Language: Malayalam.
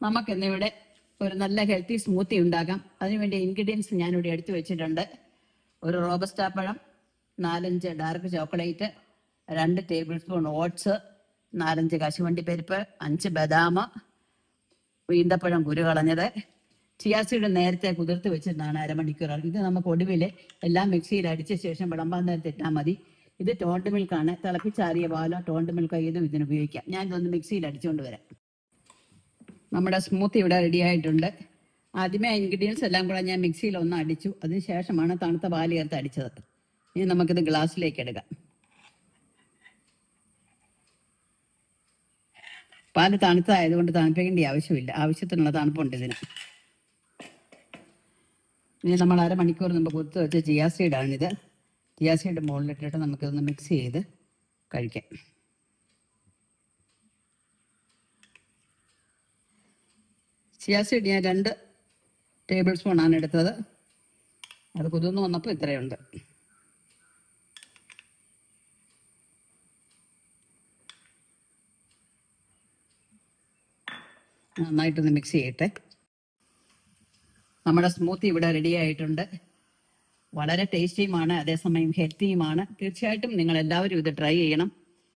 നമുക്കിന്നിവിടെ ഒരു നല്ല ഹെൽത്തി സ്മൂത്തി ഉണ്ടാക്കാം. അതിനുവേണ്ടി ഇൻഗ്രീഡിയൻസ് ഞാനിവിടെ എടുത്തു വെച്ചിട്ടുണ്ട്. ഒരു റോബസ്റ്റ പഴം, 4-5 dark chocolate, 2 table spoon oats, 4-5 കശുവണ്ടി പരിപ്പ്, 5 ബദാം, ഈന്തപ്പഴം കുരു കളഞ്ഞത്, ചിയാ സീഡ് നേരത്തെ കുതിർത്ത് വെച്ചിരുന്നതാണ് അരമണിക്കൂർ. ഇത് നമുക്ക് ഒടുവിൽ എല്ലാം മിക്സിയിൽ അടിച്ച ശേഷം വിളമ്പാൻ നേരത്തെ ഇട്ടാൽ മതി. ഇത് ടോണ്ട് മിൽക്കാണ്. തിളപ്പിച്ചാറിയ പാലോ ടോണ്ട് മിൽക്കോ ഏതും ഇതിന് ഉപയോഗിക്കാം. ഞാൻ ഇതൊന്ന് മിക്സിയിൽ അടിച്ചുകൊണ്ട് വരാം. നമ്മുടെ സ്മൂത്തി ഇവിടെ റെഡി ആയിട്ടുണ്ട്. ആദ്യമേ ഇൻഗ്രീഡിയൻസ് എല്ലാം കൂടെ ഞാൻ മിക്സിയിൽ ഒന്ന് അടിച്ചു. അതിനുശേഷമാണ് തണുത്ത പാല് ചേർത്ത് അടിച്ചത്. ഇനി നമുക്കിത് ഗ്ലാസ്സിലേക്ക് എടുക്കാം. പാല് തണുത്തതായതുകൊണ്ട് തണുപ്പിക്കേണ്ട ആവശ്യമില്ല. ആവശ്യത്തിനുള്ള തണുപ്പുണ്ട് ഇതിന്. ഇനി നമ്മൾ അരമണിക്കൂർ മുമ്പ് കുത്ത് വെച്ച ചിയാ സീഡാണിത്. ചിയാ സീഡ് മുകളിലിട്ടിട്ട് നമുക്കിതൊന്ന് മിക്സ് ചെയ്ത് കഴിക്കാം. ചിയാ സീഡ് ഞാൻ 2 ടേബിൾ സ്പൂണാണ് എടുത്തത്. അത് കുതിർന്ന് വന്നപ്പോൾ ഇത്രയുണ്ട്. നന്നായിട്ടൊന്ന് മിക്സ് ചെയ്യട്ടെ. നമ്മുടെ സ്മൂത്തി ഇവിടെ റെഡി ആയിട്ടുണ്ട്. വളരെ ടേസ്റ്റിയുമാണ്, അതേസമയം ഹെൽത്തിയുമാണ്. തീർച്ചയായിട്ടും നിങ്ങൾ എല്ലാവരും ഇത് ട്രൈ ചെയ്യണം.